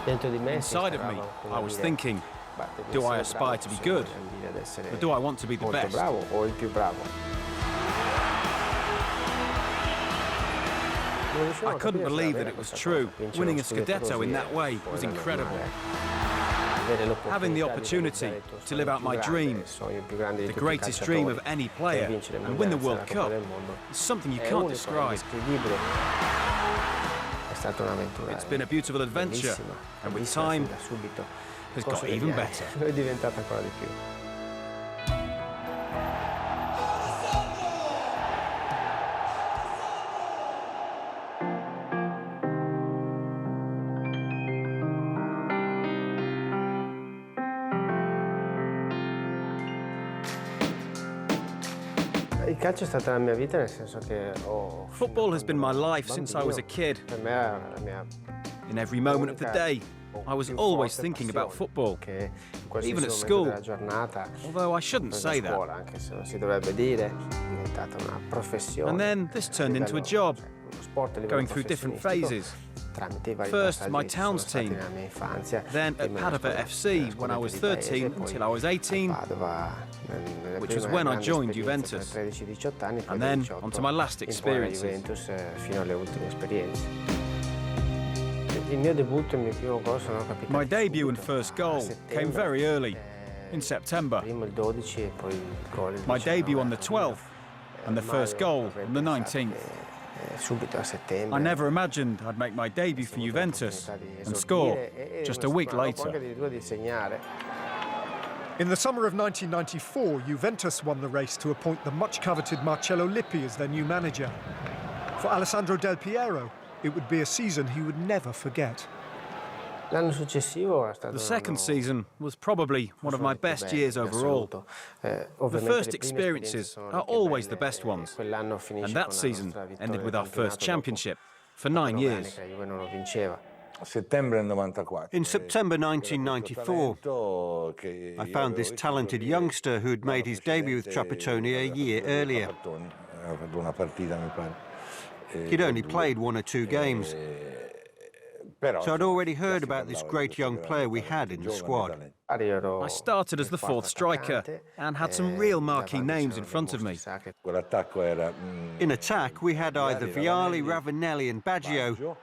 Inside of me, I was thinking, do I aspire to be good? Or do I want to be the best? I couldn't believe that it was true. Winning a Scudetto in that way was incredible. Having the opportunity to live out my dream, the greatest dream of any player, and win the World Cup, is something you can't describe. It's been a beautiful adventure, and with time, it's got even better. Football has been my life since I was a kid. In every moment of the day, I was always thinking about football, even at school, although I shouldn't say that. And then this turned into a job, going through different phases. First, my town's team, then at Padova FC when I was 13 until I was 18, which was when I joined Juventus, and then onto my last experiences. My debut and first goal came very early, in September. My debut on the 12th, and the first goal on the 19th. I never imagined I'd make my debut for Juventus and score just a week later. In the summer of 1994, Juventus won the race to appoint the much-coveted Marcello Lippi as their new manager. For Alessandro Del Piero, it would be a season he would never forget. The second season was probably one of my best years overall. The first experiences are always the best ones, and that season ended with our first championship for 9 years. In September 1994, I found this talented youngster who had made his debut with Trapattoni a year earlier. He'd only played 1 or 2 games, so I'd already heard about this great young player we had in the squad. I started as the 4th striker and had some real marquee names in front of me. In attack, we had either Vialli, Ravanelli and Baggio,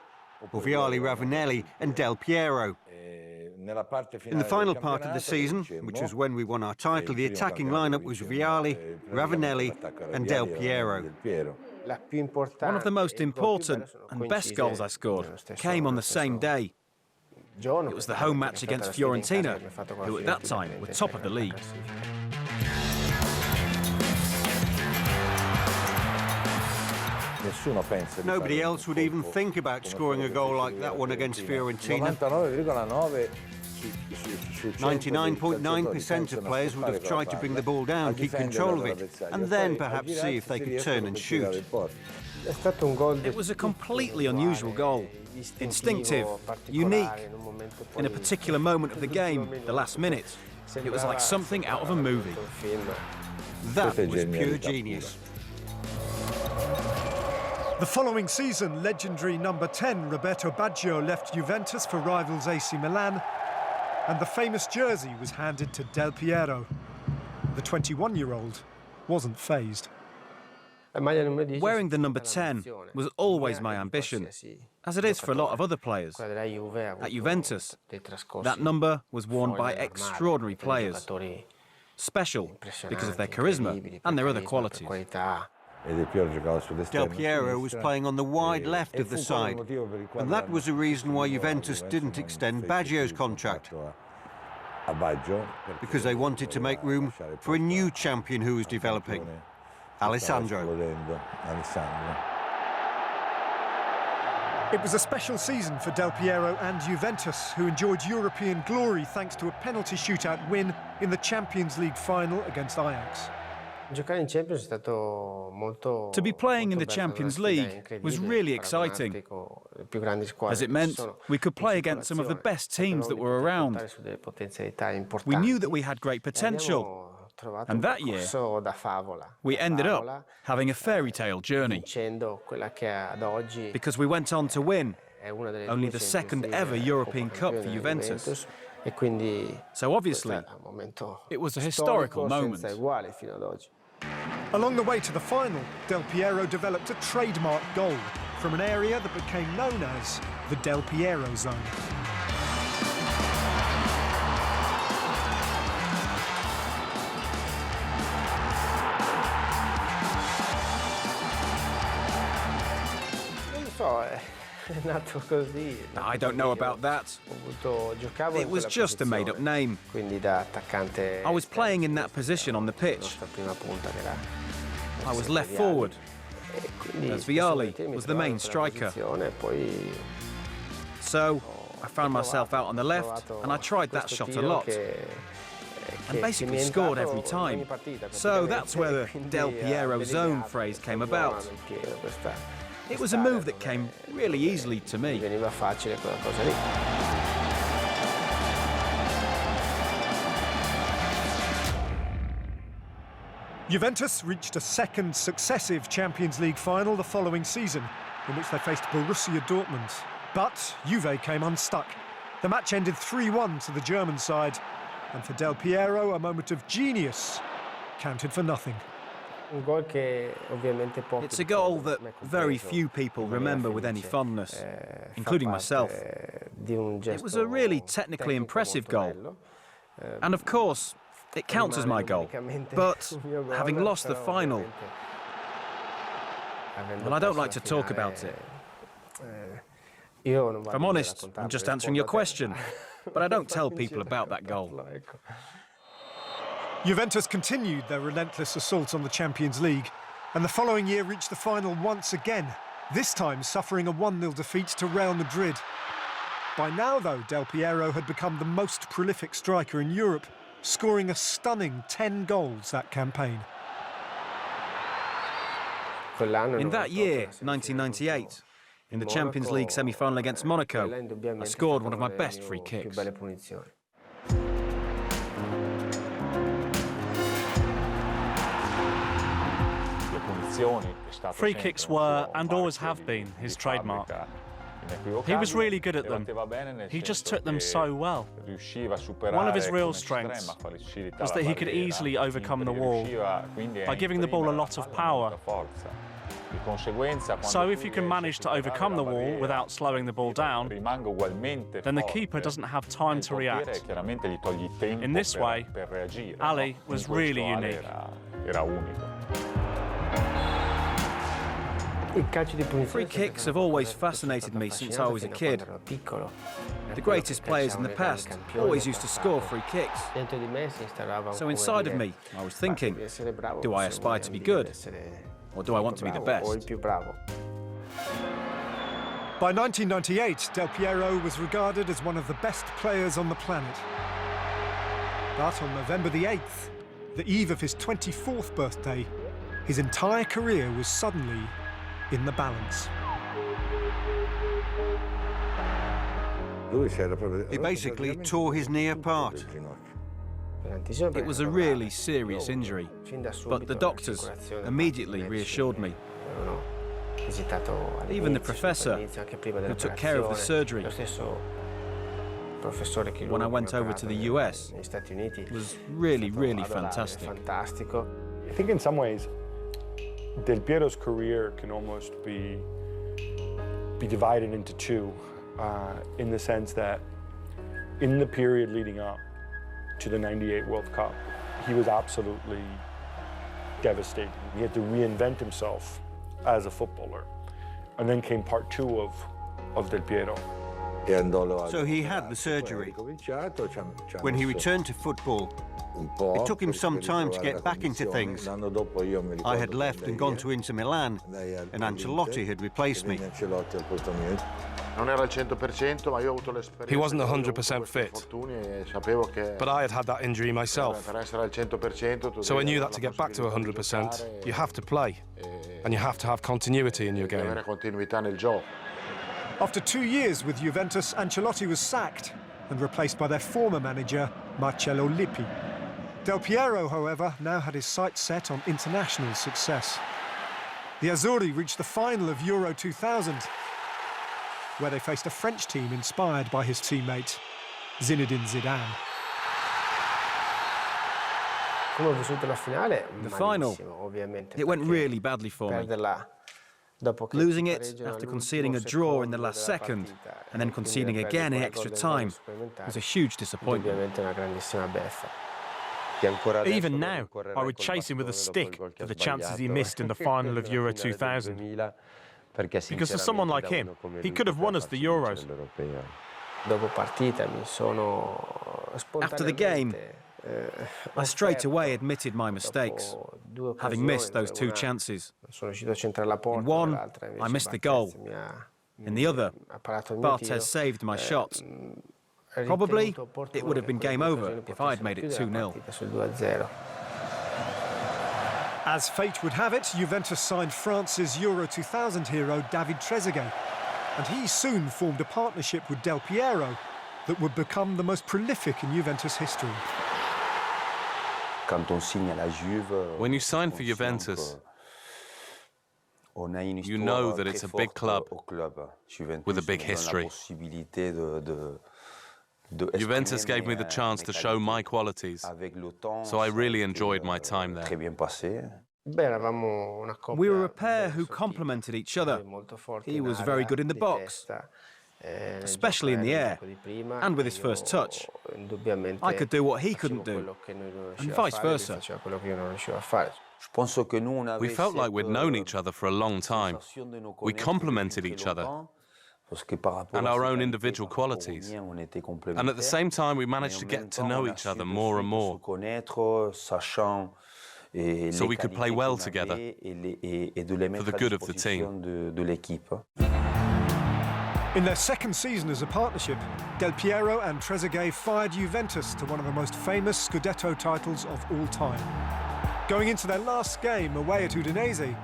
or Vialli, Ravanelli and Del Piero. In the final part of the season, which was when we won our title, the attacking lineup was Vialli, Ravanelli and Del Piero. One of the most important and best goals I scored came on the same day. It was the home match against Fiorentina, who at that time were top of the league. Nobody else would even think about scoring a goal like that one against Fiorentina. 99.9% of players would have tried to bring the ball down, keep control of it, and then perhaps see if they could turn and shoot. It was a completely unusual goal. Instinctive, unique. In a particular moment of the game, the last minute, it was like something out of a movie. That was pure genius. The following season, legendary number 10 Roberto Baggio left Juventus for rivals AC Milan, and the famous jersey was handed to Del Piero. The 21-year-old wasn't fazed. Wearing the number 10 was always my ambition, as it is for a lot of other players. At Juventus, that number was worn by extraordinary players, special because of their charisma and their other qualities. Del Piero was playing on the wide left of the side, and that was the reason why Juventus didn't extend Baggio's contract, because they wanted to make room for a new champion who was developing, Alessandro. It was a special season for Del Piero and Juventus, who enjoyed European glory thanks to a penalty shootout win in the Champions League final against Ajax. To be playing in the Champions League was really exciting, as it meant we could play against some of the best teams that were around. We knew that we had great potential, and that year we ended up having a fairy tale journey, because we went on to win only the second ever European Cup for Juventus. So obviously, it was a historical moment. Along the way to the final, Del Piero developed a trademark goal from an area that became known as the Del Piero zone. I don't know about that. It was just a made-up name. I was playing in that position on the pitch. I was left forward, as Vialli was the main striker. So I found myself out on the left, and I tried that shot a lot. And basically scored every time. So that's where the Del Piero zone phrase came about. It was a move that came really easily to me. Juventus reached a second successive Champions League final the following season, in which they faced Borussia Dortmund. But Juve came unstuck. The match ended 3-1 to the German side, and for Del Piero, a moment of genius counted for nothing. It's a goal that very few people remember with any fondness, including myself. It was a really technically impressive goal. And of course, it counts as my goal. But having lost the final, well, I don't like to talk about it. If I'm honest, I'm just answering your question. But I don't tell people about that goal. Juventus continued their relentless assault on the Champions League, and the following year reached the final once again, this time suffering a 1-0 defeat to Real Madrid. By now, though, Del Piero had become the most prolific striker in Europe, scoring a stunning 10 goals that campaign. In that year, 1998, in the Champions League semi-final against Monaco, I scored one of my best free kicks. Free kicks were, and always have been, his trademark. He was really good at them. He just took them so well. One of his real strengths was that he could easily overcome the wall by giving the ball a lot of power. So if you can manage to overcome the wall without slowing the ball down, then the keeper doesn't have time to react. In this way, Ali was really unique. Free kicks have always fascinated me since I was a kid. The greatest players in the past always used to score free kicks. So inside of me, I was thinking, do I aspire to be good? Or do I want to be the best? By 1998, Del Piero was regarded as one of the best players on the planet. But on November the 8th, the eve of his 24th birthday, his entire career was suddenly in the balance. He basically tore his knee apart. It was a really serious injury, but the doctors immediately reassured me. Even the professor who took care of the surgery when I went over to the US was really, really fantastic. I think in some ways, Del Piero's career can almost be divided into two, in the sense that in the period leading up to the '98 World Cup, he was absolutely devastating. He had to reinvent himself as a footballer. And then came part two of Del Piero. So he had the surgery. When he returned to football, it took him some time to get back into things. I had left and gone to Inter Milan, and Ancelotti had replaced me. He wasn't 100% fit, but I had had that injury myself. So I knew that to get back to 100%, you have to play, and you have to have continuity in your game. After 2 years with Juventus, Ancelotti was sacked and replaced by their former manager, Marcello Lippi. Del Piero, however, now had his sights set on international success. The Azzurri reached the final of Euro 2000. where they faced a French team inspired by his teammate, Zinedine Zidane. The final, it went really badly for me. Losing it after conceding a draw in the last second and then conceding again in extra time was a huge disappointment. Even now, I would chase him with a stick for the chances he missed in the final of Euro 2000. Because for someone like him, he could have won us the Euros. After the game, I straight away admitted my mistakes, having missed those two chances. In one, I missed the goal. In the other, Barthez saved my shot. Probably, it would have been game over if I'd made it 2-0. As fate would have it, Juventus signed France's Euro 2000 hero David Trezeguet, and he soon formed a partnership with Del Piero that would become the most prolific in Juventus history. When you sign for Juventus, you know that it's a big club with a big history. Juventus gave me the chance to show my qualities, so I really enjoyed my time there. We were a pair who complemented each other. He was very good in the box, especially in the air, and with his first touch. I could do what he couldn't do, and vice versa. We felt like we'd known each other for a long time. We complemented each other and our own individual qualities. And at the same time, we managed to get to know each other more and more, so we could play well together for the good of the team. In their second season as a partnership, Del Piero and Trezeguet fired Juventus to one of the most famous Scudetto titles of all time. Going into their last game away at Udinese,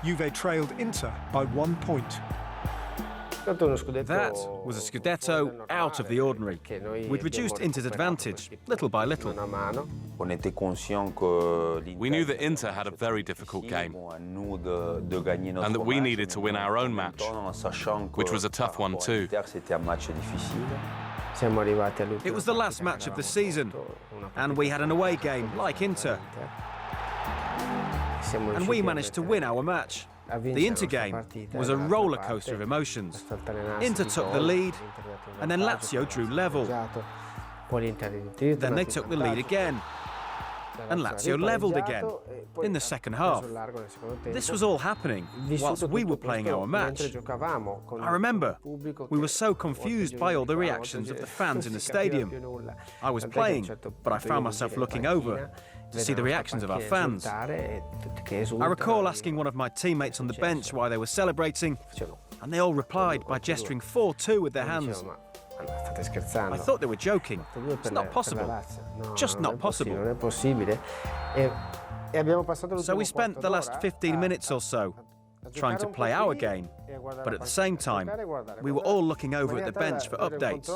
Juve trailed Inter by 1 point. That was a Scudetto out of the ordinary. We'd reduced Inter's advantage, little by little. We knew that Inter had a very difficult game, and that we needed to win our own match, which was a tough one too. It was the last match of the season, and we had an away game like Inter. And we managed to win our match. The Inter game was a roller coaster of emotions. Inter took the lead, and then Lazio drew level. Then they took the lead again, and Lazio levelled again in the second half. This was all happening whilst we were playing our match. I remember, we were so confused by all the reactions of the fans in the stadium. I was playing, but I found myself looking over to see the reactions of our fans. I recall asking one of my teammates on the bench why they were celebrating, and they all replied by gesturing 4-2 with their hands. I thought they were joking. It's not possible. Just not possible. So we spent the last 15 minutes or so trying to play our game, but at the same time, we were all looking over at the bench for updates.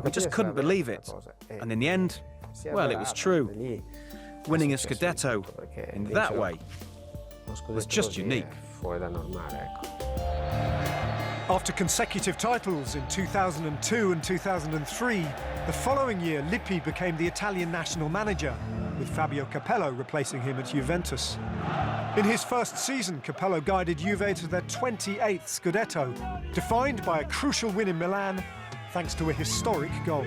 We just couldn't believe it. And in the end, well, it was true. Winning a Scudetto in that way was just unique. After consecutive titles in 2002 and 2003, the following year Lippi became the Italian national manager, with Fabio Capello replacing him at Juventus. In his first season, Capello guided Juve to their 28th Scudetto, defined by a crucial win in Milan, thanks to a historic goal.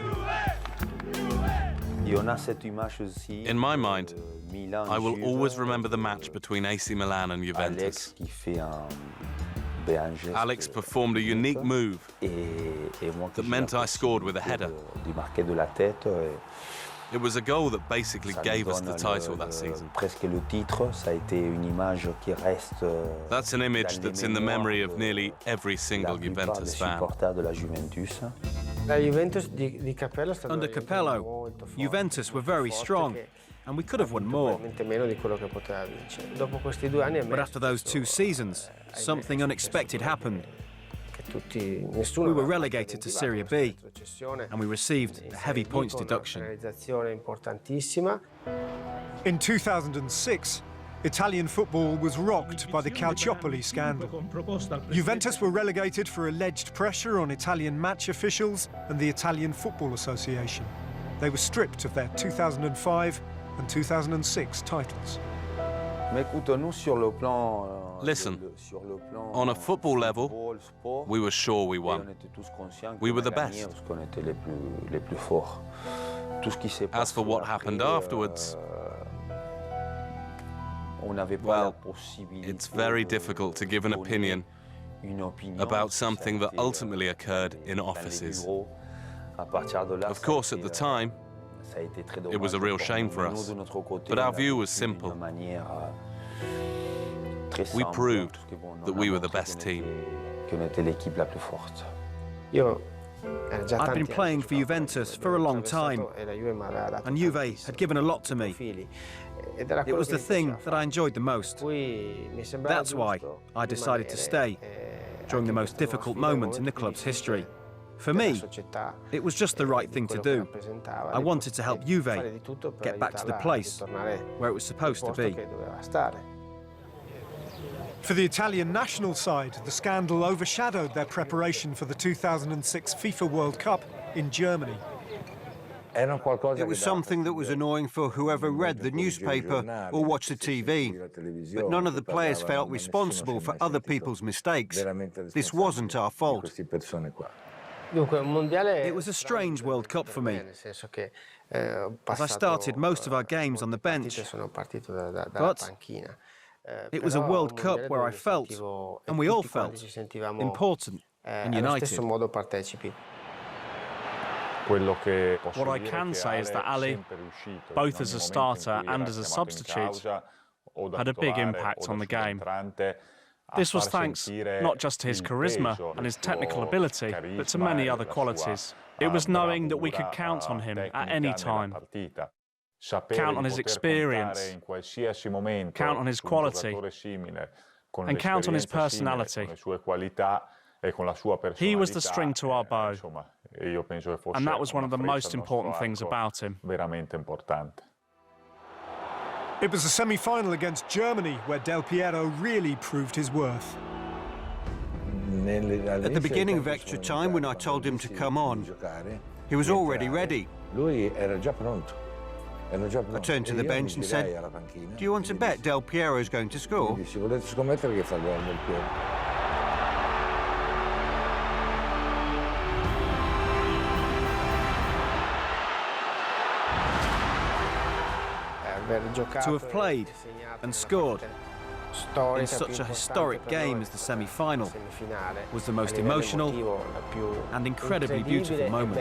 In my mind, I will always remember the match between AC Milan and Juventus. Alex performed a unique move that meant I scored with a header. It was a goal that basically gave us the title that season. That's an image that's in the memory of nearly every single Juventus fan. Under Capello, Juventus were very strong, and we could have won more. But after those 2 seasons, something unexpected happened. We were relegated to Serie B, and we received a heavy points deduction. In 2006, Italian football was rocked by the Calciopoli scandal. Juventus were relegated for alleged pressure on Italian match officials and the Italian Football Association. They were stripped of their 2005 and 2006 titles. Listen, on a football level, we were sure we won. We were the best. As for what happened afterwards, well, it's very difficult to give an opinion about something that ultimately occurred in offices. Of course, at the time, it was a real shame for us, but our view was simple. We proved that we were the best team. I'd been playing for Juventus for a long time, and Juve had given a lot to me. It was the thing that I enjoyed the most. That's why I decided to stay during the most difficult moment in the club's history. For me, it was just the right thing to do. I wanted to help Juve get back to the place where it was supposed to be. For the Italian national side, the scandal overshadowed their preparation for the 2006 FIFA World Cup in Germany. It was something that was annoying for whoever read the newspaper or watched the TV, but none of the players felt responsible for other people's mistakes. This wasn't our fault. It was a strange World Cup for me, as I started most of our games on the bench. But it was a World Cup where I felt, and we all felt, important and united. What I can say is that Ali, both as a starter and as a substitute, had a big impact on the game. This was thanks not just to his charisma and his technical ability, but to many other qualities. It was knowing that we could count on him at any time. Count on his experience, count on his quality, and count on his personality. He was the string to our bow, and that was one of the most important things about him. It was a semi-final against Germany where Del Piero really proved his worth. At the beginning of extra time, when I told him to come on, he was already ready. I turned to the bench and said, "Do you want to bet Del Piero's going to score?" To have played and scored in such a historic game as the semi-final was the most emotional and incredibly beautiful moment.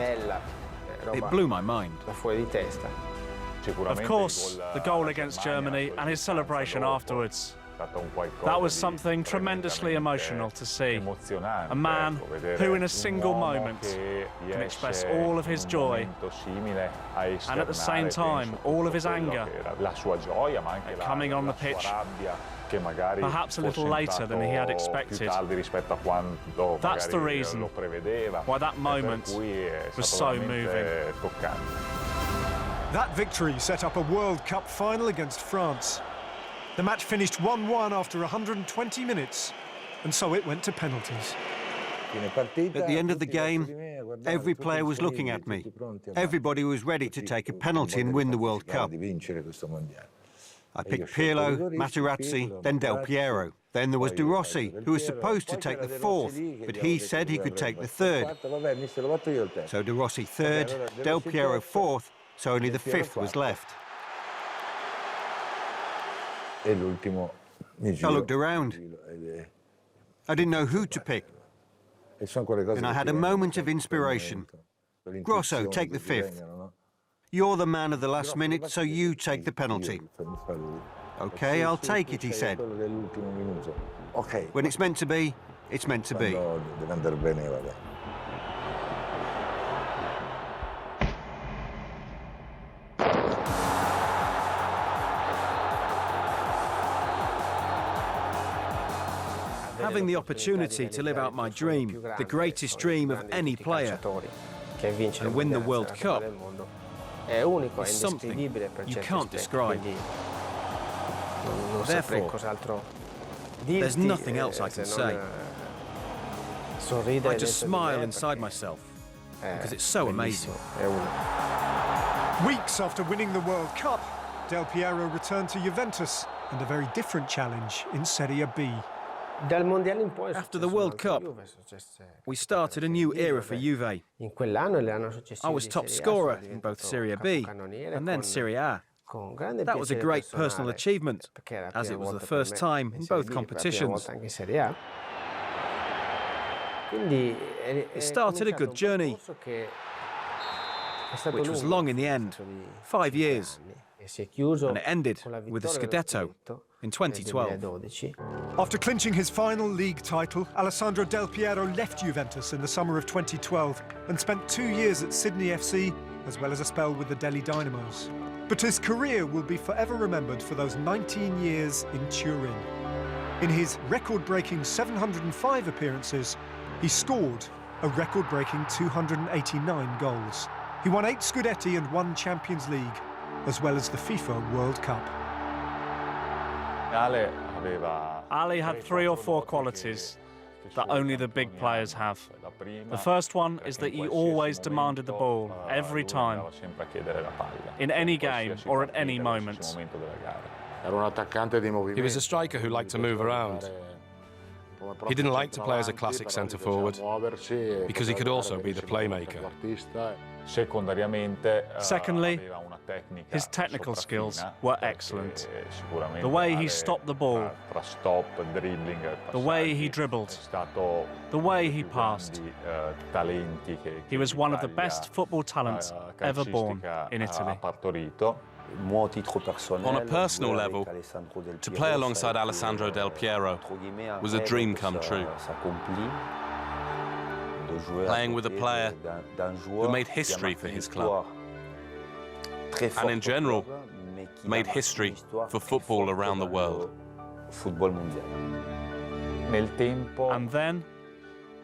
It blew my mind. Of course, the goal against Germany and his celebration afterwards. That was something tremendously emotional to see. A man who in a single moment can express all of his joy and at the same time all of his anger at coming on the pitch perhaps a little later than he had expected. That's the reason why that moment was so moving. That victory set up a World Cup final against France. The match finished 1-1 after 120 minutes, and so it went to penalties. At the end of the game, every player was looking at me. Everybody was ready to take a penalty and win the World Cup. I picked Pirlo, Materazzi, then Del Piero. Then there was De Rossi, who was supposed to take the fourth, but he said he could take the third. So De Rossi third, Del Piero fourth, so only the fifth was left. I looked around. I didn't know who to pick. And I had a moment of inspiration. Grosso, take the fifth. You're the man of the last minute, so you take the penalty. OK, I'll take it, he said. When it's meant to be, it's meant to be. Having the opportunity to live out my dream, the greatest dream of any player, and win the World Cup, is something you can't describe. Therefore, there's nothing else I can say. I just smile inside myself because it's so amazing. Weeks after winning the World Cup, Del Piero returned to Juventus and a very different challenge in Serie B. After the World Cup, we started a new era for Juve. I was top scorer in both Serie B and then Serie A. That was a great personal achievement, as it was the first time in both competitions. It started a good journey, which was long in the end, 5 years, and it ended with the Scudetto in 2012. After clinching his final league title, Alessandro Del Piero left Juventus in the summer of 2012 and spent 2 years at Sydney FC, as well as a spell with the Delhi Dynamos. But his career will be forever remembered for those 19 years in Turin. In his record-breaking 705 appearances, he scored a record-breaking 289 goals. He won 8 Scudetti and 1 Champions League, as well as the FIFA World Cup. Ali had 3 or 4 qualities that only the big players have. The first one is that he always demanded the ball, every time, in any game or at any moment. He was a striker who liked to move around. He didn't like to play as a classic centre-forward because he could also be the playmaker. Secondly, his technical skills were excellent. The way he stopped the ball, the way he dribbled, the way he passed. He was one of the best football talents ever born in Italy. On a personal level, to play alongside Alessandro Del Piero was a dream come true. Playing with a player who made history for his club, and in general, made history for football around the world. And then,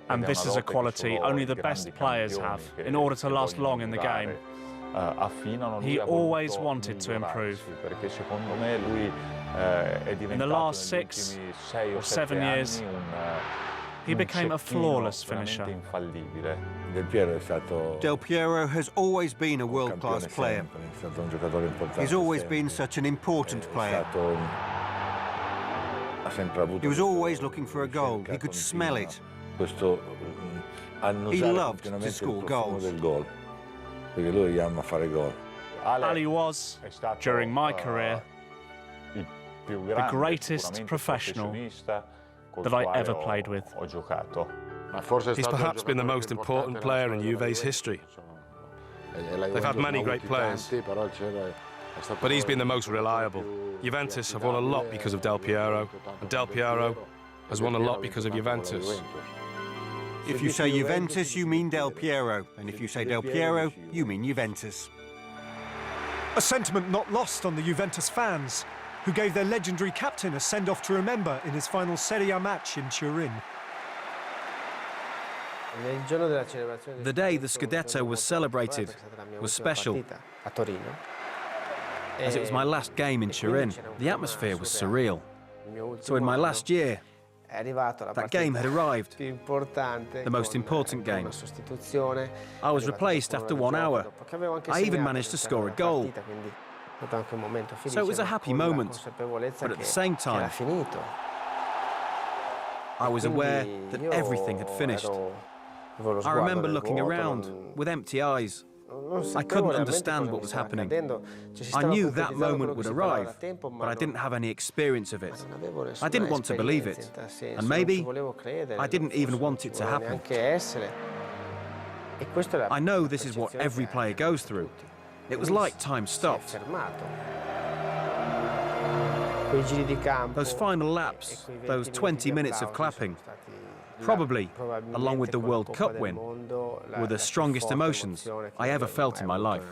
and this is a quality only the best players have in order to last long in the game, he always wanted to improve. In the last 6 or 7 years, he became a flawless finisher. Del Piero has always been a world-class player. He's always been such an important player. He was always looking for a goal. He could smell it. He loved to score goals. Ali was, during my career, the greatest professional that I ever played with. He's perhaps been the most important player in Juve's history. They've had many great players, but he's been the most reliable. Juventus have won a lot because of Del Piero, and Del Piero has won a lot because of Juventus. If you say Juventus, you mean Del Piero, and if you say Del Piero, you mean Juventus. A sentiment not lost on the Juventus fans, who gave their legendary captain a send-off to remember in his final Serie A match in Turin. The day the Scudetto was celebrated was special, as it was my last game in Turin. The atmosphere was surreal. So in my last year, that game had arrived, the most important game. I was replaced after 1 hour. I even managed to score a goal. So it was a happy moment, but at the same time, I was aware that everything had finished. I remember looking around with empty eyes. I couldn't understand what was happening. I knew that moment would arrive, but I didn't have any experience of it. I didn't want to believe it, and maybe I didn't even want it to happen. I know this is what every player goes through. It was like time stopped. Those final laps, those 20 minutes of clapping, probably, along with the World Cup win, were the strongest emotions I ever felt in my life.